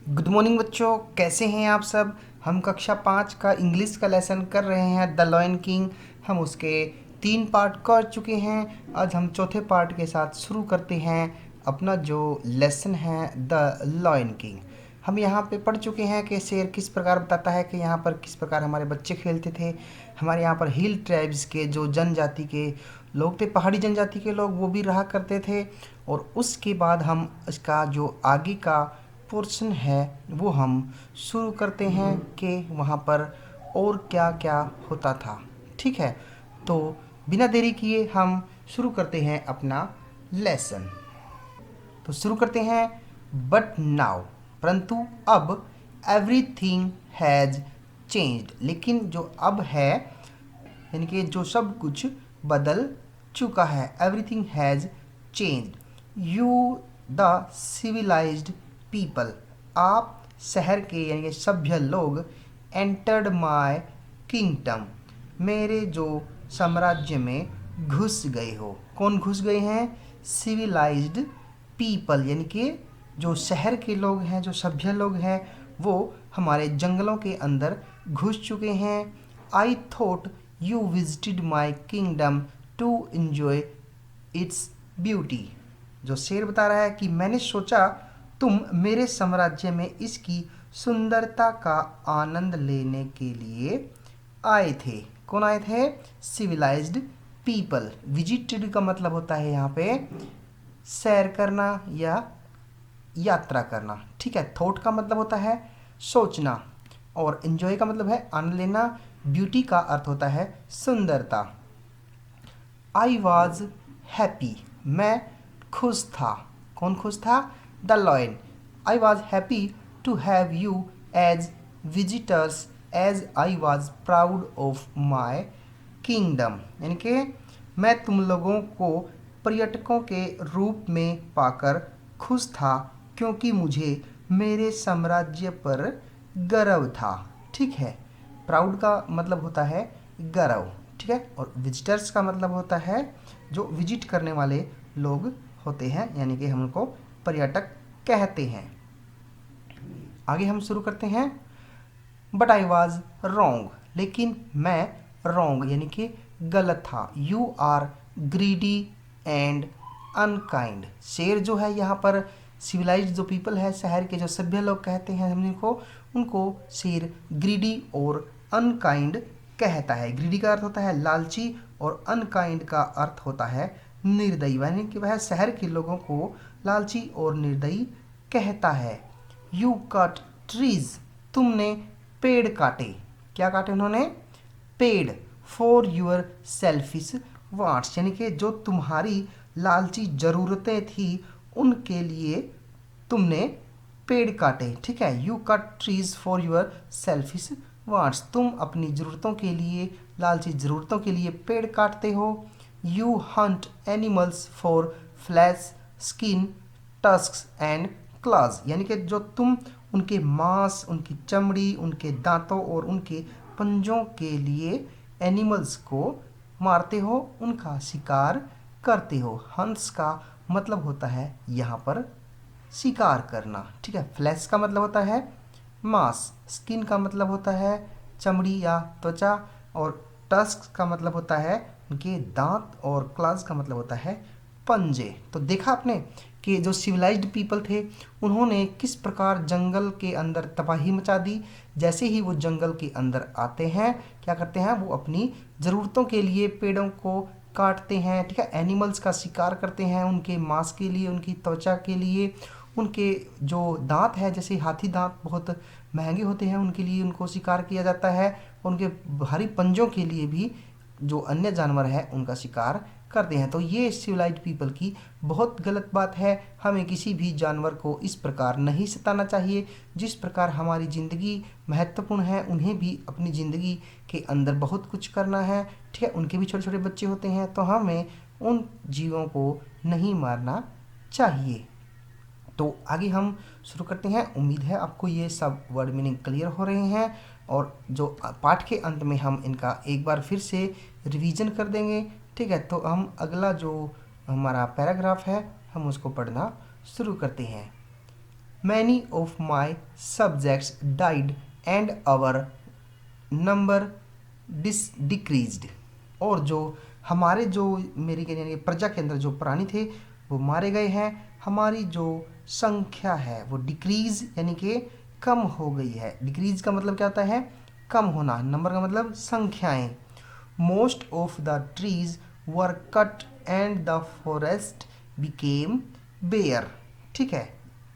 Good morning बच्चों, कैसे हैं आप सब। हम कक्षा 5 का इंग्लिश का लेसन कर रहे हैं द लॉयन किंग। हम उसके 3 पार्ट कर चुके हैं। आज हम चौथे पार्ट के साथ शुरू करते हैं अपना जो लेसन है द लॉयन किंग। हम यहाँ पे पढ़ चुके हैं कि शेर किस प्रकार बताता है कि यहाँ पर किस प्रकार हमारे बच्चे खेलते थे। हमारे यहाँ पर हिल ट्राइब्स के जो जनजाति के लोग थे, पहाड़ी जनजाति के लोग, वो भी रहा करते थे। और उसके बाद हम इसका जो आगे का पोर्शन है वो हम शुरू करते हैं कि वहाँ पर और क्या क्या होता था। ठीक है, तो बिना देरी किए हम शुरू करते हैं अपना लेसन। तो शुरू करते हैं। बट नाउ, परंतु अब, एवरीथिंग हैज़ चेंज्ड, लेकिन जो अब है यानी कि जो सब कुछ बदल चुका है। Everything has changed. You the civilised people, आप शहर के यानी कि सभ्य लोग, एंटर्ड माय किंगडम, मेरे जो साम्राज्य में घुस गए हो। कौन घुस गए हैं? सिविलाइज्ड पीपल, यानी कि जो शहर के लोग हैं, जो सभ्य लोग हैं, वो हमारे जंगलों के अंदर घुस चुके हैं। I thought you visited my kingdom to enjoy its beauty. जो शेर बता रहा है कि मैंने सोचा तुम मेरे साम्राज्य में इसकी सुंदरता का आनंद लेने के लिए आए थे। कौन आए थे? Civilised people. विजिटेड का मतलब होता है यहाँ पे सैर करना या यात्रा करना। ठीक है, थॉट का मतलब होता है सोचना, और एंजॉय का मतलब है आनंद लेना। ब्यूटी का अर्थ होता है सुंदरता। आई वॉज हैप्पी, मैं खुश था। कौन खुश था? The lion. I was happy to have you as visitors as I was proud of my kingdom, यानी कि मैं तुम लोगों को पर्यटकों के रूप में पाकर खुश था क्योंकि मुझे मेरे साम्राज्य पर गर्व था। ठीक है, प्राउड का मतलब होता है गर्व। ठीक है, और विजिटर्स का मतलब होता है जो विजिट करने वाले लोग होते हैं, यानी कि हम उनको पर्यटक कहते हैं। आगे हम शुरू करते हैं। बट आई वॉज रॉन्ग, लेकिन मैं रॉन्ग यानी कि गलत था। You are greedy and unkind. शेर जो है यहाँ पर सिविलाइज्ड जो पीपल है, शहर के जो सभ्य लोग कहते हैं हम उनको शेर ग्रीडी और अनकाइंड कहता है। ग्रीडी का अर्थ होता है लालची और अनकाइंड का अर्थ होता है निर्दयी, यानी कि वह शहर के लोगों को लालची और निर्दयी कहता है। यू कट ट्रीज, तुमने पेड़ काटे। क्या काटे उन्होंने? पेड़। फॉर यूर सेल्फिश वांट्स, यानी कि जो तुम्हारी लालची ज़रूरतें थी उनके लिए तुमने पेड़ काटे। ठीक है, you cut trees for your selfish wants, तुम अपनी ज़रूरतों के लिए, लालची ज़रूरतों के लिए पेड़ काटते हो। You Hunt animals for flash skin tusks and clause, यानी कि जो तुम उनके मांस, उनकी चमड़ी, उनके दांतों और उनके पंजों के लिए एनिमल्स को मारते हो, उनका शिकार करते हो। हंस का मतलब होता है यहाँ पर शिकार करना। ठीक है, फ्लैश का मतलब होता है मांस, स्किन का मतलब होता है चमड़ी या त्वचा, और टस्क का मतलब होता है उनके दांत, और क्लास का मतलब होता है पंजे। तो देखा आपने कि जो सिविलाइज्ड पीपल थे उन्होंने किस प्रकार जंगल के अंदर तबाही मचा दी। जैसे ही वो जंगल के अंदर आते हैं, क्या करते हैं? वो अपनी ज़रूरतों के लिए पेड़ों को काटते हैं। ठीक है, एनिमल्स का शिकार करते हैं उनके मांस के लिए, उनकी त्वचा के लिए। उनके जो दांत है, जैसे हाथी दांत बहुत महंगे होते हैं, उनके लिए उनको शिकार किया जाता है। उनके भारी पंजों के लिए भी जो अन्य जानवर है उनका शिकार करते हैं। तो ये सिविलाइज्ड पीपल की बहुत गलत बात है। हमें किसी भी जानवर को इस प्रकार नहीं सताना चाहिए। जिस प्रकार हमारी ज़िंदगी महत्वपूर्ण है, उन्हें भी अपनी ज़िंदगी के अंदर बहुत कुछ करना है। ठीक है, उनके भी छोटे छोटे बच्चे होते हैं, तो हमें उन जीवों को नहीं मारना चाहिए। तो आगे हम शुरू करते हैं। उम्मीद है आपको ये सब वर्ड मीनिंग क्लियर हो रहे हैं, और जो पाठ के अंत में हम इनका एक बार फिर से रिवीजन कर देंगे। ठीक है, तो हम अगला जो हमारा पैराग्राफ है हम उसको पढ़ना शुरू करते हैं। Many of my subjects died and our number decreased. और जो हमारे जो मेरी यानी कि प्रजा के अंदर जो प्राणी थे वो मारे गए हैं, हमारी जो संख्या है वो डिक्रीज यानी कि कम हो गई है। डिक्रीज का मतलब क्या होता है? कम होना। नंबर का मतलब संख्याएं। Most of the trees were cut and the forest became bare. ठीक है,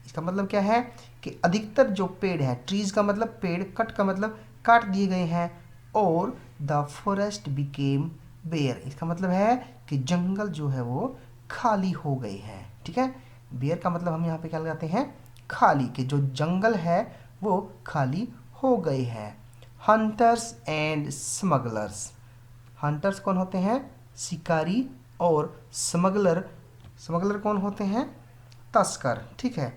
इसका मतलब क्या है कि अधिकतर जो पेड़ हैं, ट्रीज का मतलब पेड़, कट का मतलब काट दिए गए हैं, और द फॉरेस्ट बिकेम बेयर इसका मतलब है कि जंगल जो है वो खाली हो गए हैं। ठीक है, बेयर का मतलब हम यहाँ पे क्या लगाते हैं? खाली, कि जो जंगल है वो खाली हो गए हैं। Hunters and smugglers. हंटर्स कौन होते हैं? शिकारी। और स्मगलर, स्मगलर कौन होते हैं? तस्कर। ठीक है।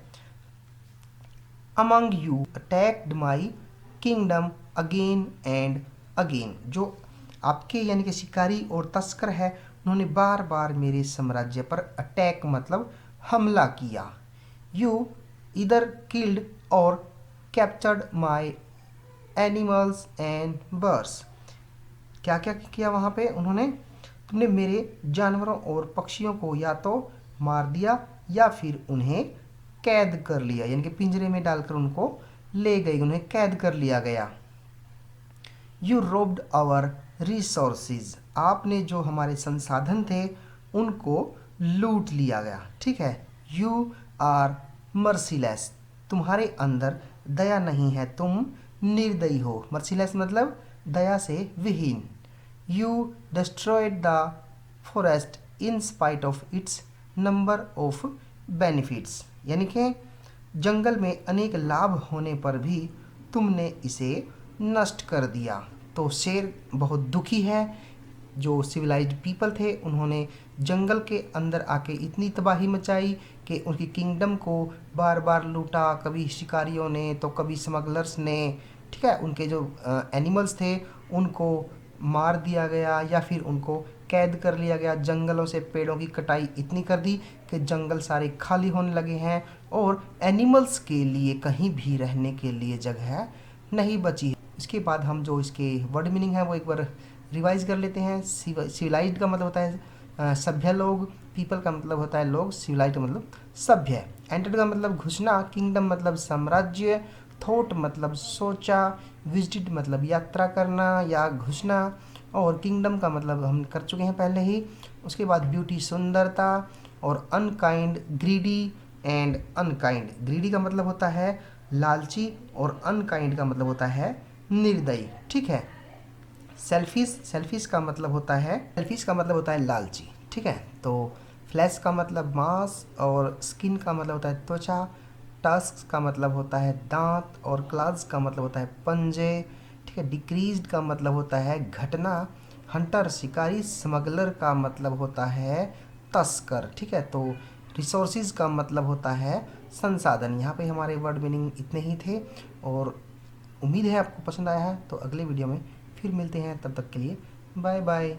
Among you attacked my kingdom again and again. जो आपके यानी कि शिकारी और तस्कर है, उन्होंने बार बार मेरे साम्राज्य पर अटैक मतलब हमला किया। यू इधर किल्ड और captured my animals and birds. क्या क्या किया वहाँ पे उन्होंने? तुमने मेरे जानवरों और पक्षियों को या तो मार दिया या फिर उन्हें कैद कर लिया, यानी कि पिंजरे में डालकर उनको ले गए, उन्हें कैद कर लिया गया। You robbed our resources. आपने जो हमारे संसाधन थे उनको लूट लिया गया। ठीक है। You are merciless. तुम्हारे अंदर दया नहीं है, तुम निर्दयी हो। मर्सीलेस मतलब दया से विहीन। You destroyed the forest in spite of its number of benefits. यानी कि जंगल में अनेक लाभ होने पर भी तुमने इसे नष्ट कर दिया। तो शेर बहुत दुखी है। जो सिविलाइज्ड पीपल थे उन्होंने जंगल के अंदर आके इतनी तबाही मचाई कि उनकी किंगडम को बार बार लूटा, कभी शिकारियों ने तो कभी स्मगलर्स ने। ठीक है, उनके जो एनिमल्स थे उनको मार दिया गया या फिर उनको कैद कर लिया गया। जंगलों से पेड़ों की कटाई इतनी कर दी कि जंगल सारे खाली होने लगे हैं और एनिमल्स के लिए कहीं भी रहने के लिए जगह नहीं बची है। इसके बाद हम जो इसके वर्ड मीनिंग है वो एक बार रिवाइज कर लेते हैं। सिविलाइज्ड का मतलब होता है सभ्य लोग, पीपल का मतलब होता है लोग, सिविलाइज्ड का मतलब सभ्य। एंटर्ड का मतलब घुसना, किंगडम मतलब साम्राज्य, थॉट मतलब सोचा, विजिटेड मतलब यात्रा करना या घुसना, और किंगडम का मतलब हम कर चुके हैं पहले ही। उसके बाद ब्यूटी सुंदरता, और unkind greedy and unkind. Greedy का मतलब होता है लालची और अनकाइंड का मतलब होता है निर्दयी। ठीक है। सेल्फिश, सेल्फिश का मतलब होता है लालची। ठीक है। तो फ्लैश का मतलब मांस, और स्किन का मतलब होता है त्वचा, टस्क का मतलब होता है दांत, और क्लाज का मतलब होता है पंजे। ठीक है। डिक्रीज्ड का मतलब होता है घटना। हंटर शिकारी, स्मगलर का मतलब होता है तस्कर। ठीक है। तो रिसोर्सेज का मतलब होता है संसाधन। यहाँ पे हमारे वर्ड मीनिंग इतने ही थे, और उम्मीद है आपको पसंद आया है। तो अगले वीडियो में फिर मिलते हैं, तब तक के लिए बाय बाय।